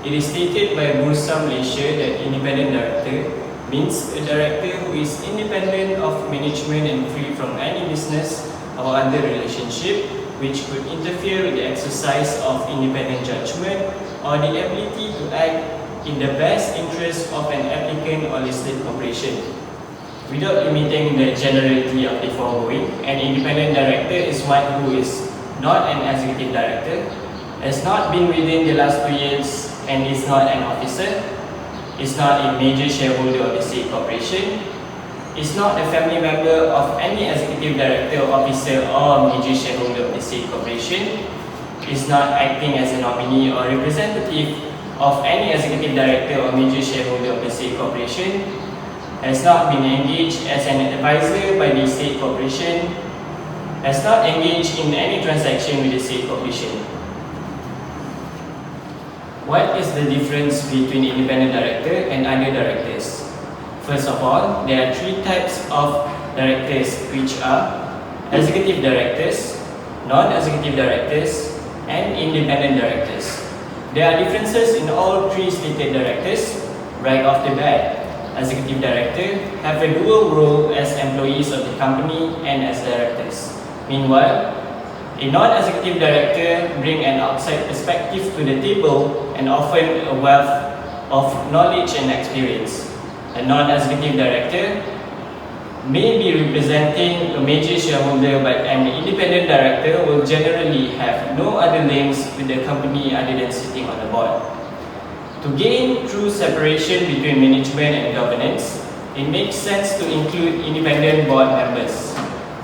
It is stated by Bursa Malaysia that independent director means a director who is independent of management and free from any business or other relationship which could interfere with the exercise of independent judgment or the ability to act in the best interest of an applicant or listed corporation. Without limiting the generality of the foregoing, an independent director is one who is not an executive director, has not been within the last 2 years and is not an officer, is not a major shareholder of the state corporation, is not a family member of any executive director, officer or major shareholder of the state corporation, is not acting as a nominee or representative of any executive director or major shareholder of the state corporation, has not been engaged as an advisor by the state corporation, has not engaged in any transaction with the state corporation. What is the difference between independent director and other directors? First of all, there are 3 types of directors, which are executive directors, non-executive directors, and independent directors. There are differences in all 3 stated directors. Right off the bat, executive director have a dual role as employees of the company and as directors. Meanwhile, a non-executive director bring an outside perspective to the table and often a wealth of knowledge and experience. A non-executive director may be representing a major shareholder, but an independent director will generally have no other links with the company other than sitting on the board. To gain true separation between management and governance, it makes sense to include independent board members.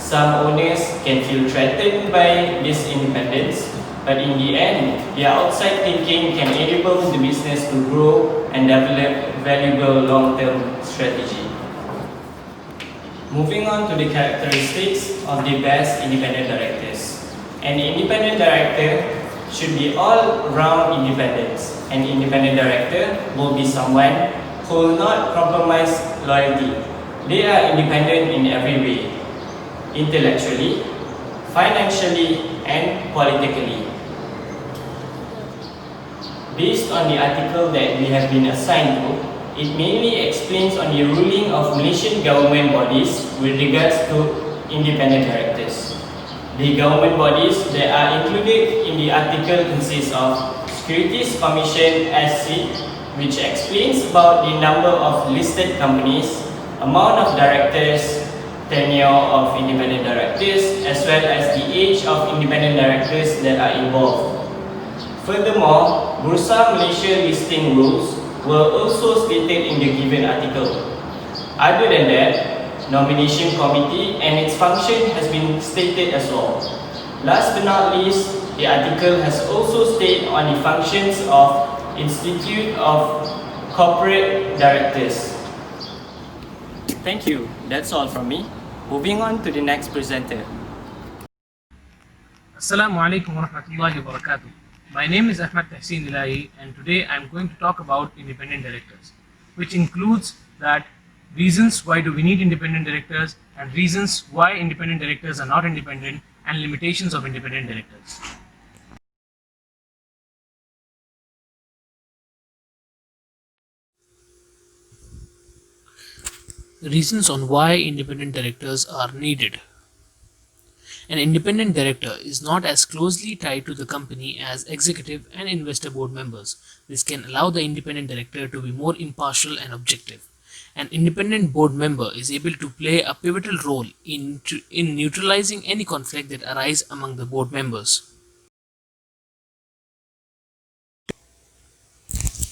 Some owners can feel threatened by this independence, but in the end, their outside thinking can enable the business to grow and develop valuable long-term strategy. Moving on to the characteristics of the best independent directors. An independent director should be all-round independence. An independent director will be someone who will not compromise loyalty. They are independent in every way, intellectually, financially, and politically. Based on the article that we have been assigned to, it mainly explains on the ruling of Malaysian government bodies with regards to independent directors. The government bodies that are included in the article consist of Securities Commission SC, which explains about the number of listed companies, amount of directors, tenure of independent directors, as well as the age of independent directors that are involved. Furthermore, Bursa Malaysia listing rules were also stated in the given article. Other than that, nomination committee and its function has been stated as well. Last but not least, the article has also stated on the functions of Institute of Corporate Directors. Thank you. That's all from me. Moving on to the next presenter. Assalamu alaikum wa rahmatullahi wa barakatuh. My name is Ahmad Tahseen Ilahi, and today I am going to talk about independent directors, which includes that reasons why do we need independent directors and reasons why independent directors are not independent and limitations of independent directors. Reasons on why independent directors are needed. An independent director is not as closely tied to the company as executive and investor board members. This can allow the independent director to be more impartial and objective. An independent board member is able to play a pivotal role in neutralizing any conflict that arises among the board members.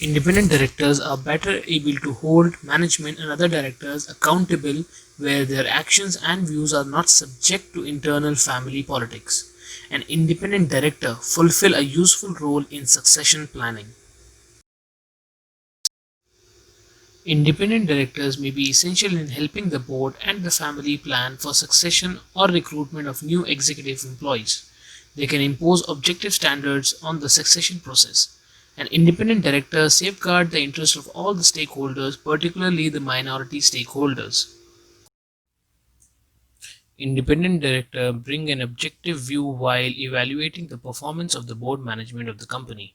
Independent directors are better able to hold management and other directors accountable where their actions and views are not subject to internal family politics. An independent director fulfill a useful role in succession planning. Independent directors may be essential in helping the board and the family plan for succession or recruitment of new executive employees. They can impose objective standards on the succession process. An independent director safeguards the interests of all the stakeholders, particularly the minority stakeholders. Independent director bring an objective view while evaluating the performance of the board management of the company.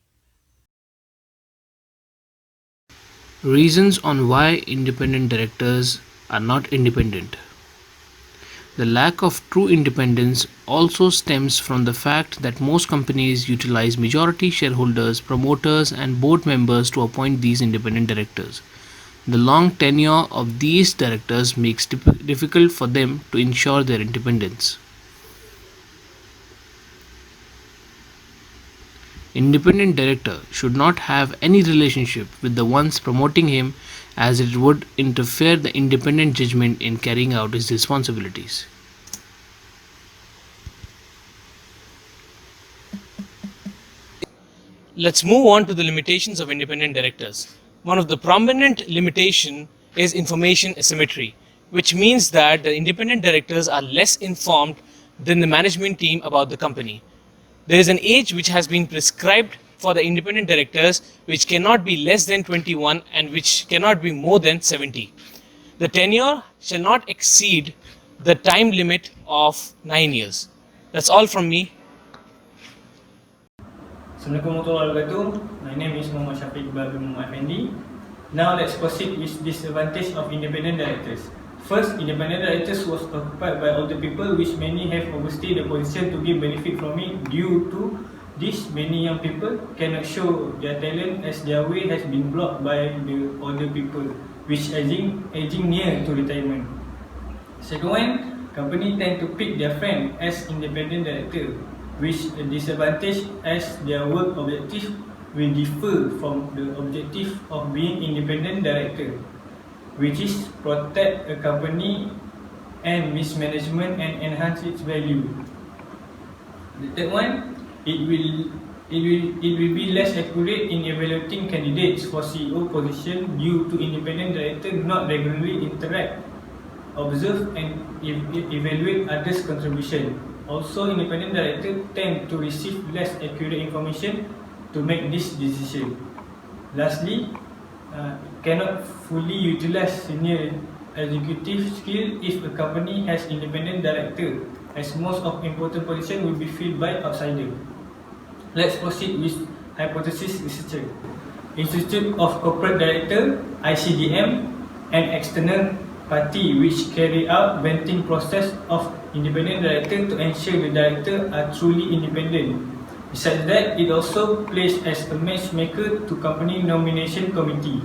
Reasons on why independent directors are not independent. The lack of true independence also stems from the fact that most companies utilize majority shareholders, promoters, and board members to appoint these independent directors. The long tenure of these directors makes it difficult for them to ensure their independence. Independent director should not have any relationship with the ones promoting him, as it would interfere the independent judgment in carrying out his responsibilities. Let's move on to the limitations of independent directors. One of the prominent limitation is information asymmetry, which means that the independent directors are less informed than the management team about the company. There is an age which has been prescribed for the independent directors, which cannot be less than 21 and which cannot be more than 70. The tenure shall not exceed the time limit of 9 years. That's all from me. Assalamualaikum warahmatullahi wabarakatuh. My name is Muhammad Syafiq Iqbal bin Muhammad Effendi. Now let's proceed with disadvantage of independent directors. First, independent directors was occupied by older people, which many have overstayed the position to gain benefit from it. Due to this, many young people cannot show their talent as their way has been blocked by the older people, which aging near to retirement. Second one, company tend to pick their friend as independent director, which a disadvantage as their work objective will differ from the objective of being independent director, which is protect a company and mismanagement and enhance its value. The third one, it will be less accurate in evaluating candidates for CEO position due to independent director not regularly interact, observe and evaluate others' contribution. Also, independent directors tend to receive less accurate information to make this decision. Lastly, cannot fully utilize senior executive skill if a company has independent director, as most of important position will be filled by outsider. Let's proceed with hypothesis researcher. Institute of Corporate Director (ICDM), an external party which carry out vetting process of independent director to ensure the director are truly independent. Besides that, it also plays as a matchmaker to company nomination committee.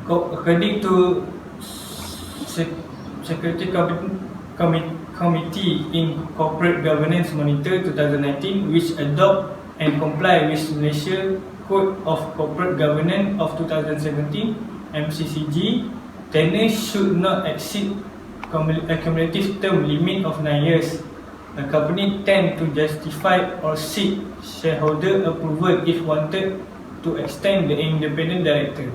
According to Security Committee in Corporate Governance Monitor 2019, which adopt and comply with Malaysia Code of Corporate Governance of 2017 (MCCG), tenure should not exceed a cumulative term limit of 9 years. A company tend to justify or seek shareholder approval if wanted to extend the independent director.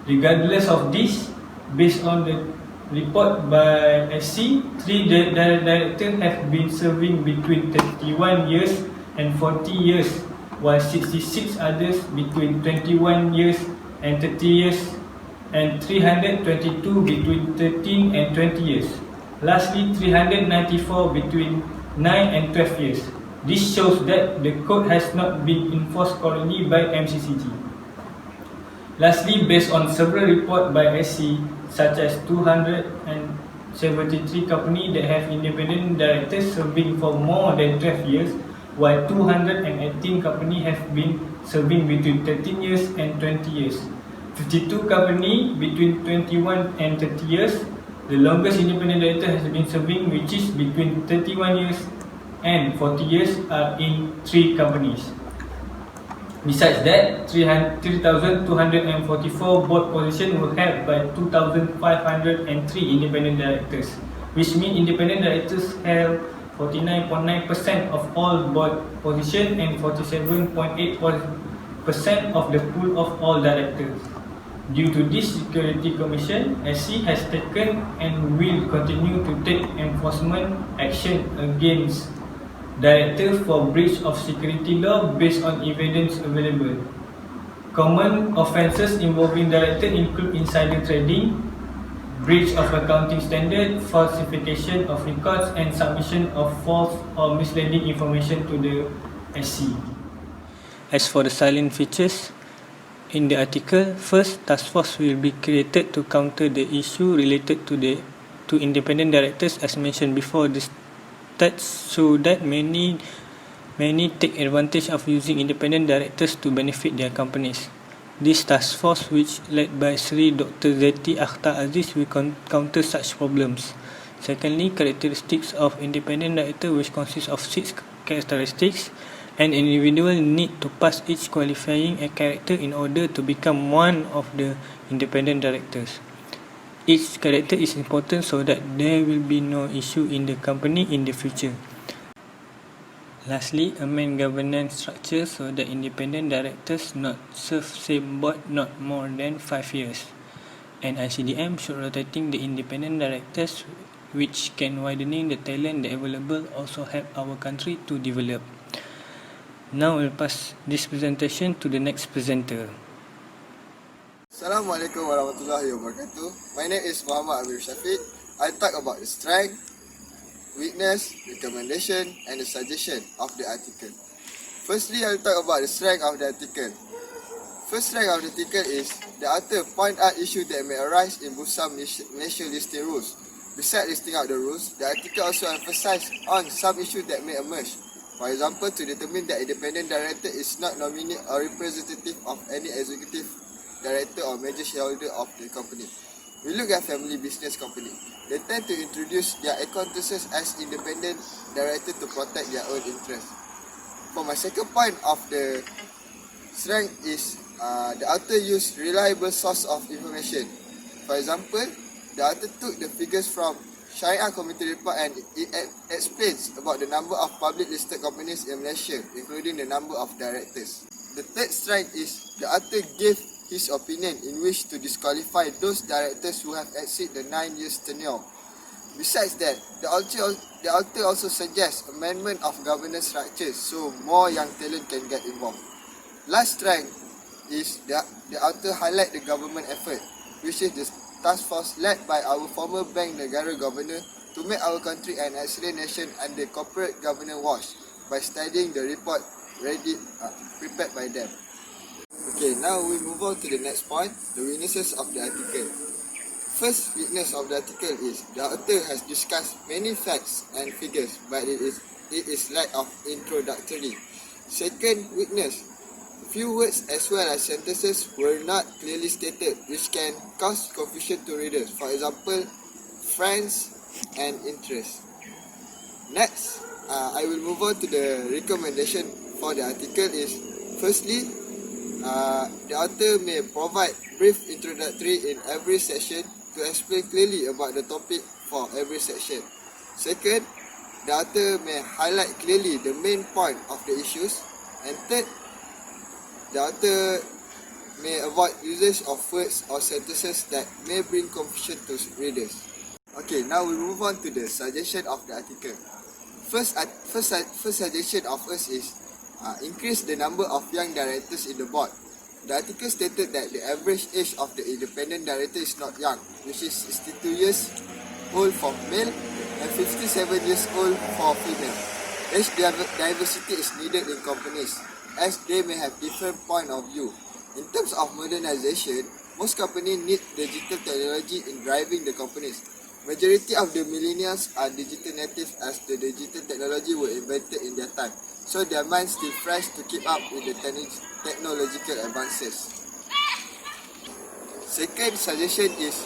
Regardless of this, based on the report by SC, 3 directors have been serving between 31 years and 40 years, while 66 others between 21 years and 30 years, and 322 between 13 and 20 years. Lastly, 394 between 9 and 12 years. This shows that the code has not been enforced correctly by MCCG. Lastly, based on several reports by SC, such as 273 companies that have independent directors serving for more than 12 years, while 218 companies have been serving between 13 years and 20 years. 52 companies between 21 and 30 years. The longest independent director has been serving, which is between 31 years and 40 years, are in 3 companies. Besides that, 3,244 board positions were held by 2,503 independent directors, which means independent directors held 49.9% of all board positions and 47.8% of the pool of all directors. Due to this, Security Commission (SC) has taken and will continue to take enforcement action against directors for breach of security law based on evidence available. Common offences involving directors include insider trading, breach of accounting standard, falsification of records, and submission of false or misleading information to the SC. As for the silent features, in the article, first, task force will be created to counter the issue related to independent directors as mentioned before. The stats show that many take advantage of using independent directors to benefit their companies. This task force, which led by Sri Dr. Zeti Akhtar Aziz, will counter such problems. Secondly, characteristics of independent director, which consists of 6 characteristics. An individual need to pass each qualifying character in order to become one of the independent directors. Each character is important so that there will be no issue in the company in the future. Lastly, amend governance structure so that independent directors not serve same board not more than 5 years. And ICDM should rotating the independent directors, which can widening the talent available, also help our country to develop. Now we'll pass this presentation to the next presenter. Assalamualaikum warahmatullahi wabarakatuh. My name is Muhammad Amir Syafiq. I'll talk about the strength, weakness, recommendation and the suggestion of the article. Firstly, I'll talk about the strength of the article. First strength of the article is the author point out issues that may arise in Bursa Malaysia listing rules. Besides listing out the rules, the article also emphasizes on some issues that may emerge. For example, to determine that independent director is not nominee or representative of any executive director or major shareholder of the company. We look at family business company. They tend to introduce their acquaintances as independent director to protect their own interests. For my second point of the strength is the author used reliable source of information. For example, the author took the figures from Syariah Committee report and it explains about the number of public listed companies in Malaysia, including the number of directors. The third strength is the author gave his opinion in which to disqualify those directors who have exceeded the 9 years tenure. Besides that, the author also suggests amendment of governance structures so more young talent can get involved. Last strength is the author highlight the government effort, which is the task force led by our former Bank Negara Governor to make our country an excellent nation under corporate governance watch by studying the report prepared by them. Okay, now we move on to the next point, the weaknesses of the article. First weakness of the article is the author has discussed many facts and figures, but it is lack of introductory. Second weakness, few words as well as sentences were not clearly stated, which can cause confusion to readers. For example, friends and interest. Next, I will move on to the recommendation for the article is, firstly, the author may provide brief introductory in every section to explain clearly about the topic for every section. Second, the author may highlight clearly the main point of the issues. And third, the author may avoid usage of words or sentences that may bring confusion to readers. Okay, now we move on to the suggestion of the article. First suggestion of us is increase the number of young directors in the board. The article stated that the average age of the independent director is not young, which is 62 years old for male and 57 years old for female. Age diversity is needed in companies, as they may have different point of view. In terms of modernization, most companies need digital technology in driving the companies. Majority of the millennials are digital natives, as the digital technology were invented in their time, so their minds still fresh to keep up with the technological advances. Second suggestion is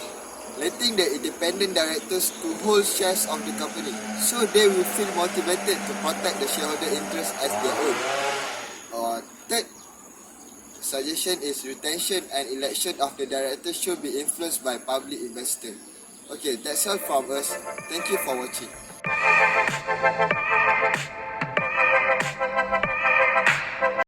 letting the independent directors to hold shares of the company, so they will feel motivated to protect the shareholder interest as their own. Third suggestion is retention and election of the directors should be influenced by public investors. Okay, that's all from us. Thank you for watching.